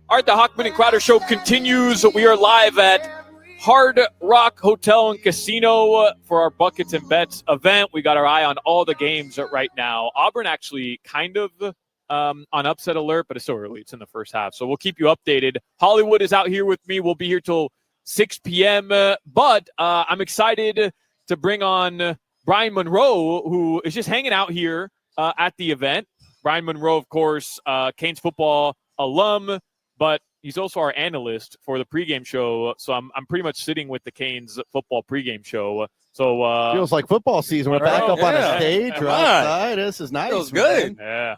All right, the Hockman and Crowder Show continues. We are live at Hard Rock Hotel and Casino for our Buckets and Bets event. We got our eye on all the games right now. Auburn actually kind of on upset alert, but it's so early. It's in the first half, so we'll keep you updated. Hollywood is out here with me. We'll be here till 6 p.m., but I'm excited to bring on Brian Monroe, who is just hanging out here at the event. Brian Monroe, of course, Canes football alum, but he's also our analyst for the pregame show. So I'm pretty much sitting with the Canes football pregame show. So feels like football season. We're back up on a stage. We're outside. This is nice. Feels good. Yeah.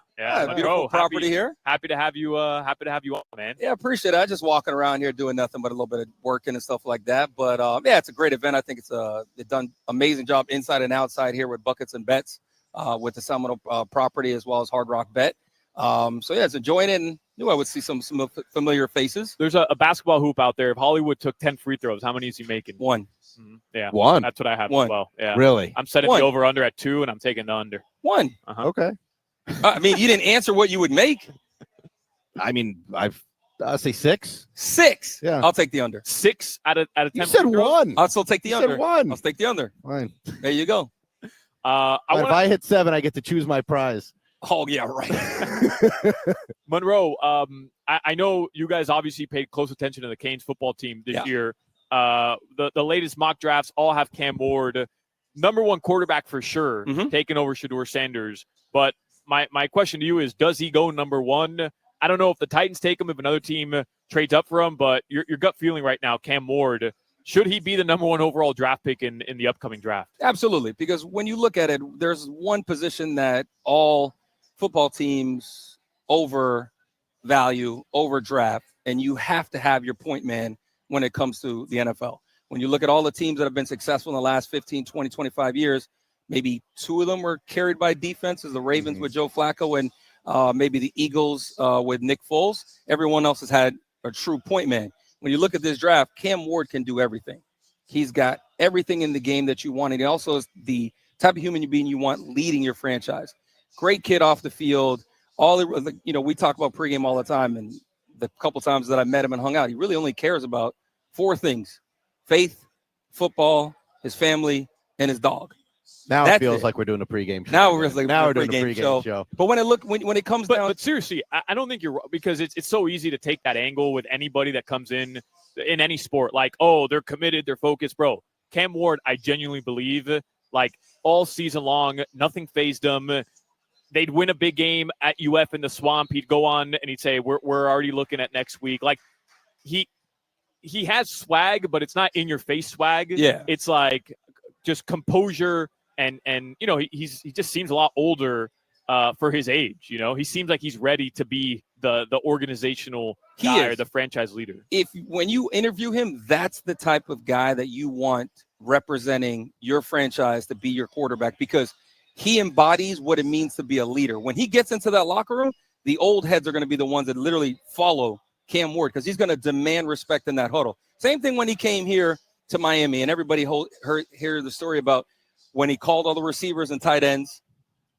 Beautiful property here. Happy to have you. Happy to have you on, man. Yeah, appreciate it. I'm just walking around here doing nothing but a little bit of working and stuff like that. But yeah, it's a great event. I think they've done amazing job inside and outside here with Buckets and Bets with the Seminole property as well as Hard Rock Bet. So yeah, it's enjoying it. And knew I would see some familiar faces. There's a basketball hoop out there. If Hollywood took 10 free throws, how many is he making? One. Mm-hmm. Yeah, one. That's what I have One. as well. Yeah, really. I'm setting the over/under at 2, and I'm taking the under. One. Okay. I mean, you didn't answer what you would make. I mean, I'll say 6. 6. Yeah. I'll take the under. 6 out of 10. You said free throws? 1. I'll still take the You under. said 1. I'll take the under. Fine. There you go. If I hit 7, I get to choose my prize. Oh yeah, right. Monroe, I know you guys obviously paid close attention to the Canes football team this year. The latest mock drafts all have Cam Ward, number 1 quarterback for sure, taking over Shedeur Sanders. But my question to you is, does he go number 1? I don't know if the Titans take him, if another team trades up for him, but your gut feeling right now, Cam Ward, should he be the number 1 overall draft pick in the upcoming draft? Absolutely, because when you look at it, there's one position that all football teams overvalue, overdraft, and you have to have your point man when it comes to the NFL. When you look at all the teams that have been successful in the last 15, 20, 25 years, maybe 2 of them were carried by defenses, the Ravens with Joe Flacco and maybe the Eagles with Nick Foles. Everyone else has had a true point man. When you look at this draft, Cam Ward can do everything. He's got everything in the game that you want, and he also is the type of human being you want leading your franchise. Great kid off the field. We talk about pregame all the time, and the couple times that I met him and hung out, he really only cares about 4 things: faith, football, his family, and his dog. Now it feels like we're doing a pregame show. Now we're doing a pregame show. But when it comes down, but seriously, I don't think you're wrong, because it's so easy to take that angle with anybody that comes in any sport. Like, oh, they're committed, they're focused, bro. Cam Ward, I genuinely believe, like all season long, nothing fazed him. They'd win a big game at UF in the Swamp. He'd go on and he'd say, "We're already looking at next week." Like he has swag, but it's not in your face swag. Yeah, it's like just composure. And he just seems a lot older for his age. He seems like he's ready to be the organizational guy or the franchise leader. When you interview him, that's the type of guy that you want representing your franchise to be your quarterback, because he embodies what it means to be a leader. When he gets into that locker room, the old heads are going to be the ones that literally follow Cam Ward, because he's going to demand respect in that huddle. Same thing when he came here to Miami, and everybody heard the story about when he called all the receivers and tight ends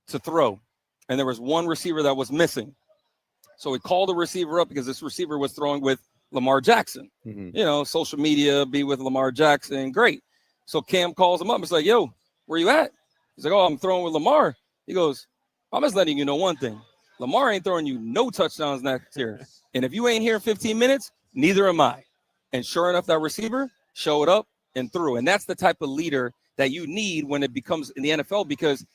to throw, and there was one receiver that was missing. So he called the receiver up because this receiver was throwing with Lamar Jackson. Social media, be with Lamar Jackson, great. So Cam calls him up. It's like, yo, where you at? He's like, oh, I'm throwing with Lamar. He goes, I'm just letting you know one thing. Lamar ain't throwing you no touchdowns next year. And if you ain't here in 15 minutes, neither am I. And sure enough, that receiver showed up and threw. And that's the type of leader that you need when it becomes in the NFL, because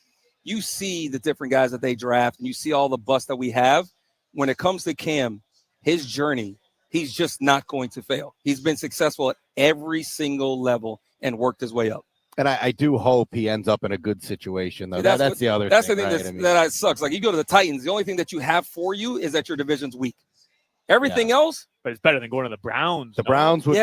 you see the different guys that they draft and you see all the bust that we have. When it comes to Cam, his journey, he's just not going to fail. He's been successful at every single level and worked his way up. And I do hope he ends up in a good situation, though. That's the other thing. That's the thing that sucks. Like, you go to the Titans, the only thing that you have for you is that your division's weak. Everything else, but it's better than going to the Browns. The Browns would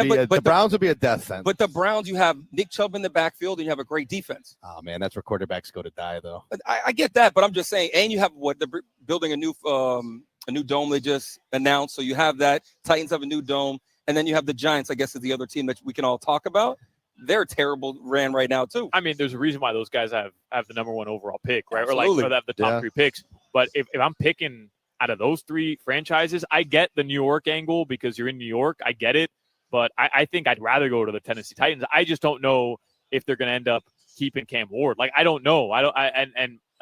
be a death sentence. But the Browns, you have Nick Chubb in the backfield, and you have a great defense. Oh man, that's where quarterbacks go to die, though. I get that, but I'm just saying. And you have they're building a new dome they just announced, so you have that. Titans have a new dome, and then you have the Giants. I guess is the other team that we can all talk about. They're terrible ran right now too. I mean, there's a reason why those guys have the number 1 overall pick, right? Absolutely. Or like they have the top 3 picks. But if I'm picking out of those three franchises. I get the New York angle because you're in New York. I get it. But I think I'd rather go to the Tennessee Titans. I just don't know if they're going to end up keeping Cam Ward. Like, I don't know.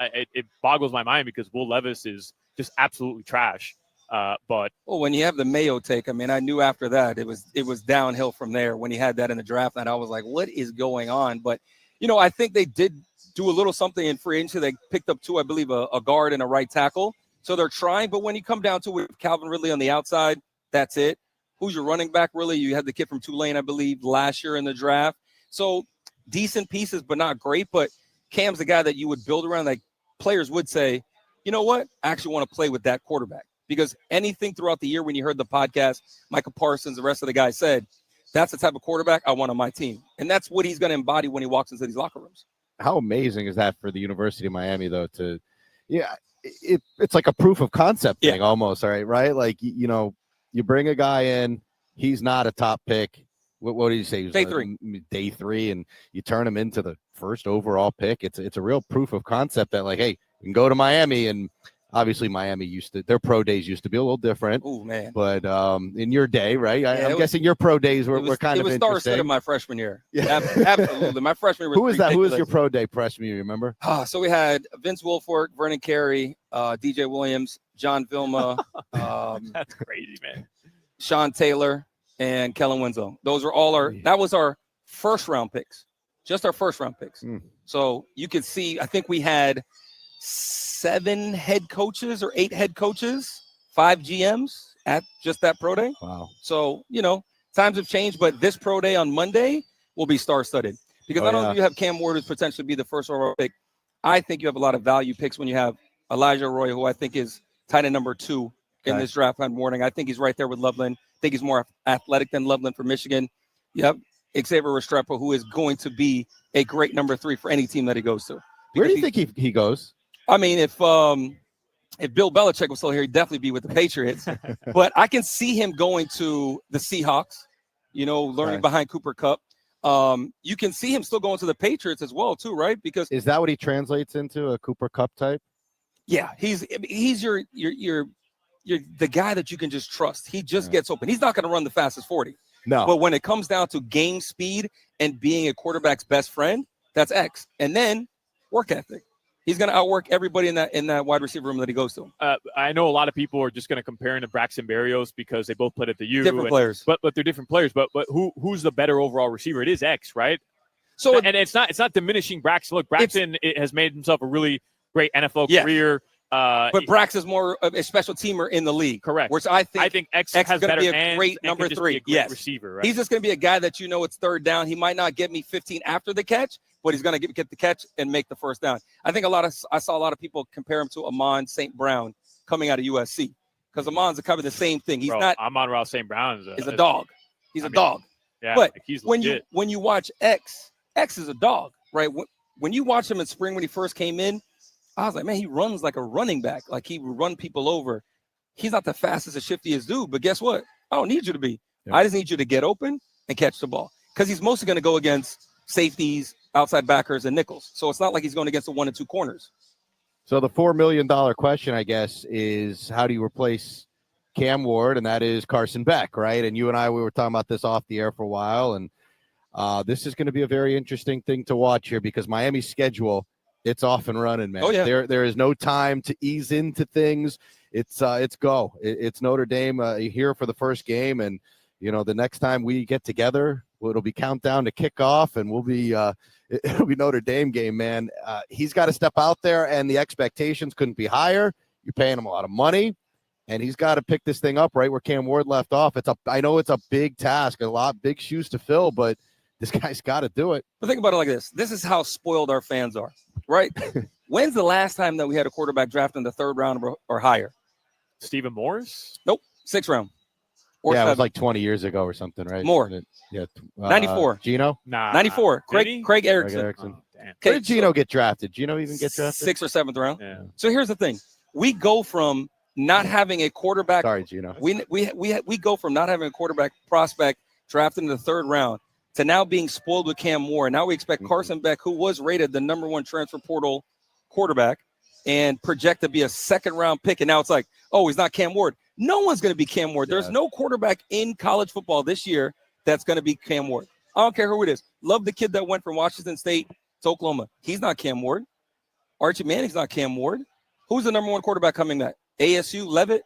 It boggles my mind because Will Levis is just absolutely trash. But when you have the Mayo take, I mean, I knew after that it was downhill from there when he had that in the draft, and I was like, what is going on? But I think they did do a little something in free agency. They picked up two, I believe, a guard and a right tackle. So they're trying. But when you come down to it, Calvin Ridley on the outside, that's it. Who's your running back, really? You had the kid from Tulane, I believe, last year in the draft. So decent pieces, but not great. But Cam's the guy that you would build around. Like, players would say, you know what? I actually want to play with that quarterback. Because anything throughout the year when you heard the podcast, Michael Parsons, the rest of the guys said, that's the type of quarterback I want on my team. And that's what he's going to embody when he walks into these locker rooms. How amazing is that for the University of Miami, though, it's like a proof of concept thing almost, all right? Like, you bring a guy in, he's not a top pick. What did you say? Day three, and you turn him into the first overall pick. It's a real proof of concept that, like, hey, you can go to Miami, and obviously Miami their pro days used to be a little different. Oh, man. But in your day, right? I'm guessing your pro days were kind of interesting. It was star-studded my freshman year. Yeah, absolutely. My freshman year was ridiculous. Who was your pro day freshman year, you remember? So we had Vince Wilfork, Vernon Carey, DJ Williams, John Vilma. That's crazy, man. Sean Taylor, and Kellen Winslow. That was our first-round picks. Just our first-round picks. So you could see, I think we had 7 head coaches or 8 head coaches, 5 GMs at just that pro day. Wow. So, times have changed, but this pro day on Monday will be star-studded. Because not only do you have Cam Ward, who's potentially be the first overall pick, I think you have a lot of value picks when you have Elijah Roy, who I think is tight end number 2 in this draft morning. I think he's right there with Loveland. I think he's more athletic than Loveland for Michigan. Yep. Xavier Restrepo, who is going to be a great number 3 for any team that he goes to. Where do you think he goes? I mean, if Bill Belichick was still here, he'd definitely be with the Patriots. But I can see him going to the Seahawks, learning behind Cooper Kupp. You can see him still going to the Patriots as well, too, right? Because is that what he translates into, a Cooper Kupp type? Yeah, he's your the guy that you can just trust. He just gets open. He's not going to run the fastest 40. No. But when it comes down to game speed and being a quarterback's best friend, that's X. And then work ethic. He's going to outwork everybody in that wide receiver room that he goes to. I know a lot of people are just going to compare him to Braxton Berrios because they both played at the U. Different players. But they're different players. But who's the better overall receiver? It is X, right? So and it's not diminishing Braxton. Look, Braxton has made himself a really great NFL career. But Brax is more of a special teamer in the league. Correct. Which I think X is has going to be a hands great number 3. Yes. Receiver, right? He's just going to be a guy that it's third down. He might not get me 15 after the catch, but he's going to get the catch and make the first down. I think I saw a lot of people compare him to Amon St. Brown coming out of USC because Amon's kind of the same thing. He's not. Amon St. Brown is a dog. He's a dog. Yeah, but he's when you watch X is a dog, right? When you watch him in spring when he first came in, I was like, man, he runs like a running back. Like he would run people over. He's not the fastest and shiftiest dude, but guess what? I don't need you to be. Yeah. I just need you to get open and catch the ball because he's mostly going to go against safeties, outside backers, and nickels. So it's not like he's going against the 1 and 2 corners. So the $4 million question, I guess, is how do you replace Cam Ward? And that is Carson Beck, right? And you and I, we were talking about this off the air for a while. And this is going to be a very interesting thing to watch here because Miami's schedule, it's off and running, man. Oh, yeah. There is no time to ease into things. It's go. It's Notre Dame here for the first game. And, the next time we get together, it'll be countdown to kickoff and it'll be Notre Dame game, man. He's got to step out there and the expectations couldn't be higher. You're paying him a lot of money and he's got to pick this thing up right where Cam Ward left off. I know it's a big task, big shoes to fill, but this guy's got to do it. But think about it like this. This is how spoiled our fans are, right? When's the last time that we had a quarterback drafted in the 3rd round or higher? Stephen Morris? Nope. 6th round. Or it was like 20 years ago or something, right? More. Yeah. 94. Gino? Nah. 94. Craig Erickson. Oh, damn. Where did Gino get drafted? Gino even get drafted? 6th or 7th round. Yeah. So here's the thing. We go from not having a quarterback. Sorry, Gino. We go from not having a quarterback prospect drafted in the 3rd round to now being spoiled with Cam Moore. Now we expect Carson Beck, who was rated the #1 transfer portal quarterback, and project to be a second-round pick, and now it's like, oh, he's not Cam Ward. No one's going to be Cam Ward. There's no quarterback in college football this year that's going to be Cam Ward. I don't care who it is. Love the kid that went from Washington State to Oklahoma. He's not Cam Ward. Archie Manning's not Cam Ward. Who's the number one quarterback coming back? ASU, Levitt,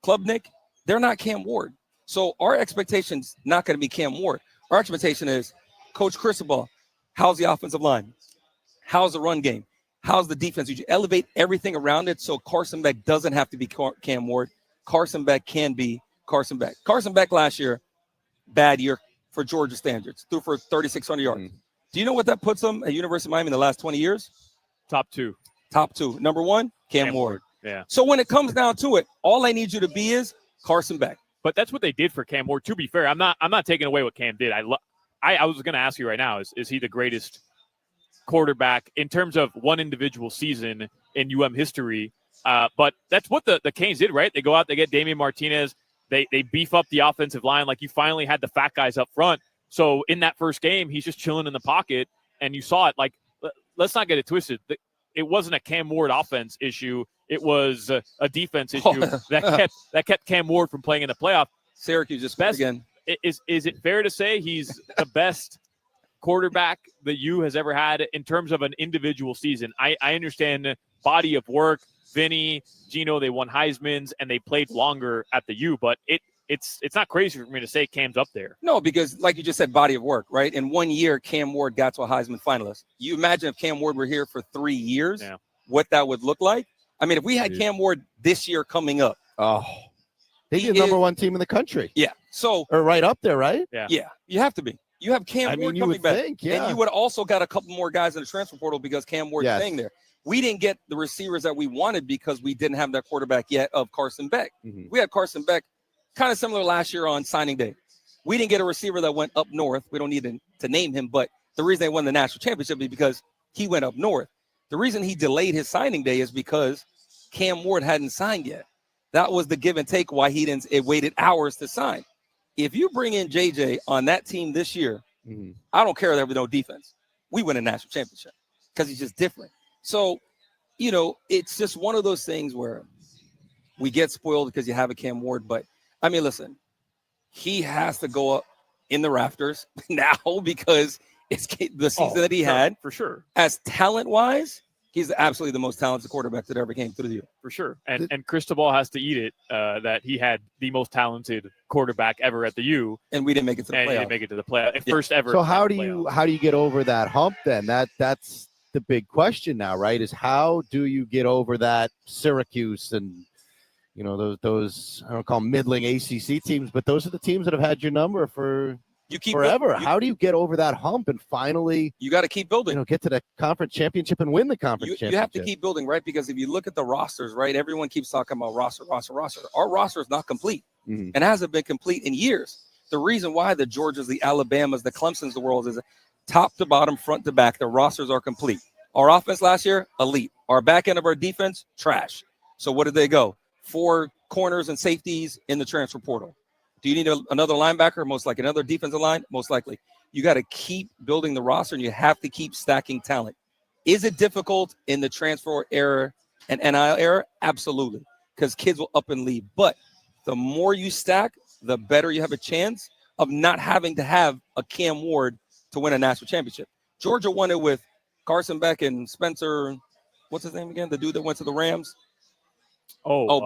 Klubnik? They're not Cam Ward. So our expectation's not going to be Cam Ward. Our expectation is Coach Cristobal, how's the offensive line? How's the run game? How's the defense? You elevate everything around it so Carson Beck doesn't have to be Cam Ward. Carson Beck can be Carson Beck. Carson Beck last year, bad year for Georgia standards, threw for 3,600 yards. Do you know what that puts him at University of Miami in the last 20 years? Top two. Number one, Cam Ward. Yeah. So when it comes down to it, all I need you to be is Carson Beck. But that's what they did for Cam Ward. To be fair, I'm not taking away what Cam did. I was going to ask you right now, is he the greatest quarterback in terms of one individual season in history? But that's what the Canes did, right? They go out, they get Damian Martinez, they beef up the offensive line. Like, you finally had the fat guys up front. So in that first game, he's just chilling in the pocket, and you saw it. Like, let's not get it twisted. It wasn't a Cam Ward offense issue. It was a defense issue that kept Cam Ward from playing in the playoff. Syracuse just best again. Is it fair to say he's the best quarterback that U has ever had in terms of an individual season? I understand body of work. Vinny, Gino, they won Heisman's and they played longer at the U, but it's not crazy for me to say Cam's up there. No, because like you just said, body of work, right? In 1 year, Cam Ward got to a Heisman finalist. You imagine if Cam Ward were here for 3 years, what that would look like? I mean, if we had Cam Ward this year coming up. Oh, they'd be the number one team in the country. Yeah. So, or right up there, right? Yeah. You have to be. You have Cam Ward coming back. And you would also got a couple more guys in the transfer portal because Cam Ward's staying there. We didn't get the receivers that we wanted because we didn't have that quarterback yet of Carson Beck. We had Carson Beck kind of similar last year on signing day. We didn't get a receiver that went up north. We don't need to name him, but the reason they won the national championship is because he went up north. The reason he delayed his signing day is because Cam Ward hadn't signed yet. That was the give and take why it waited hours to sign. If you bring in JJ on that team this year, I don't care if there was no defense. We win a national championship because he's just different. So, it's just one of those things where we get spoiled because you have a Cam Ward. But, I mean, listen, he has to go up in the rafters now because it's the season that he had. For sure. As talent-wise, he's absolutely the most talented quarterback that ever came through the U. For sure. And Cristobal has to eat it that he had the most talented quarterback ever at the U. And we didn't make it to the playoff. He didn't make it to the playoff. First ever. So how do you get over that hump then? That's the big question now, right? Is how do you get over that Syracuse and those I don't call them middling ACC teams, but those are the teams that have had your number for forever. How do you get over that hump and finally you got to keep building, get to the conference championship and win the conference championship? You have to keep building, right? Because if you look at the rosters, right, everyone keeps talking about roster. Our roster is not complete and hasn't been complete in years. The reason why the Georgias, the Alabamas, the Clemsons of the world is top to bottom, front to back, the rosters are complete. Our offense last year, elite. Our back end of our defense, trash. So what did they go? 4 corners and safeties in the transfer portal. Do you need another linebacker? Most likely. Another defensive line? Most likely. You got to keep building the roster, and you have to keep stacking talent. Is it difficult in the transfer era and NIL era? Absolutely, because kids will up and leave. But the more you stack, the better you have a chance of not having to have a Cam Ward to win a national championship. Georgia won it with Carson Beck and Spencer. What's his name again? The dude that went to the Rams.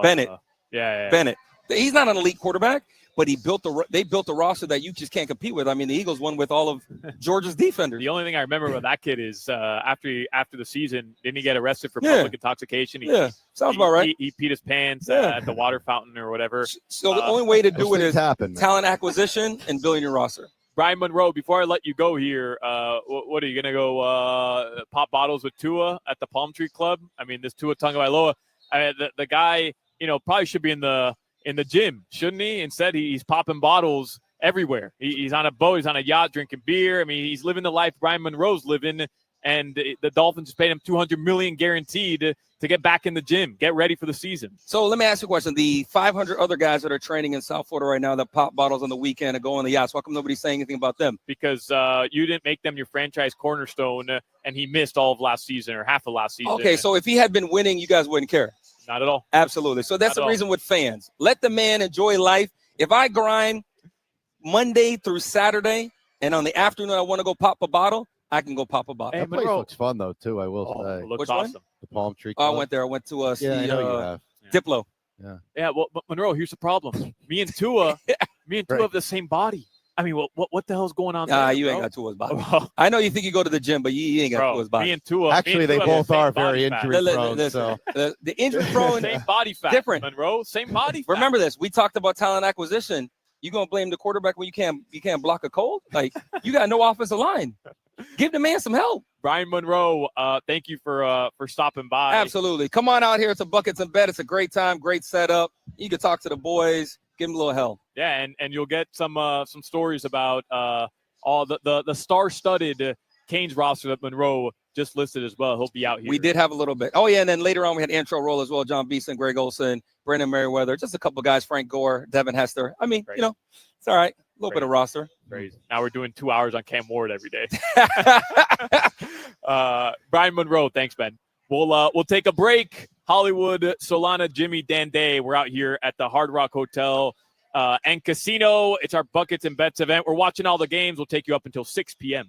Bennett. Bennett. He's not an elite quarterback, but they built a roster that you just can't compete with. I mean, the Eagles won with all of Georgia's defenders. The only thing I remember about that kid is after the season, didn't he get arrested for public intoxication? Sounds about right. He peed his pants at the water fountain or whatever. So the only way to do it is talent acquisition and building your roster. Brian Monroe, before I let you go here, what are you going to go pop bottles with Tua at the Palm Tree Club? I mean, this Tua Tagovailoa, the guy, probably should be in the gym, shouldn't he? Instead, he's popping bottles everywhere. He's on a boat, he's on a yacht drinking beer. I mean, he's living the life Brian Monroe's living, and the Dolphins paid him $200 million guaranteed to get back in the gym, get ready for the season. So let me ask you a question. The 500 other guys that are training in South Florida right now that pop bottles on the weekend and go on the yachts, how come nobody's saying anything about them? Because you didn't make them your franchise cornerstone, and he missed all of last season or half of last season. Okay, so if he had been winning, you guys wouldn't care. Not at all. Absolutely. So that's the reason with fans. Let the man enjoy life. If I grind Monday through Saturday, and on the afternoon I want to go pop a bottle, I can go pop a bottle. That place looks fun, though, too, I will say. It looks Which awesome. one? The Palm Tree Oh, Club. I went there. I went to Yeah, I know you have. Diplo. Yeah, well, Monroe, here's the problem. Me and Tua have the same body. I mean, what the hell's going on there, You ain't bro? got Tua's body. I know you think you go to the gym, but you ain't got Tua's body. Me and Tua. Actually, they both are very injury. injury-prone. So. The injury-prone. Same body fat. Different. Monroe, same body fat. Remember this. We talked about talent acquisition. You gonna blame the quarterback when you can't block a cold? Like, you got no offensive line. Give the man some help. Brian Monroe, thank you for stopping by. Absolutely. Come on out here to Buckets and Bet. It's a great time, great setup. You can talk to the boys, give them a little help. Yeah, and you'll get some stories about all the star-studded Canes roster that Monroe just listed as well. He'll be out here. We did have a little bit. Oh, yeah, and then later on we had intro roll as well. John Beeson, Greg Olson, Brendan Merriweather, just a couple guys, Frank Gore, Devin Hester. I mean, Crazy. It's all right. A little bit of roster. Crazy. Now we're doing 2 hours on Cam Ward every day. Brian Monroe, thanks, Ben. We'll take a break. Hollywood, Solana, Jimmy, Dan Day. We're out here at the Hard Rock Hotel and Casino. It's our Buckets and Bets event. We're watching all the games. We'll take you up until 6 p.m.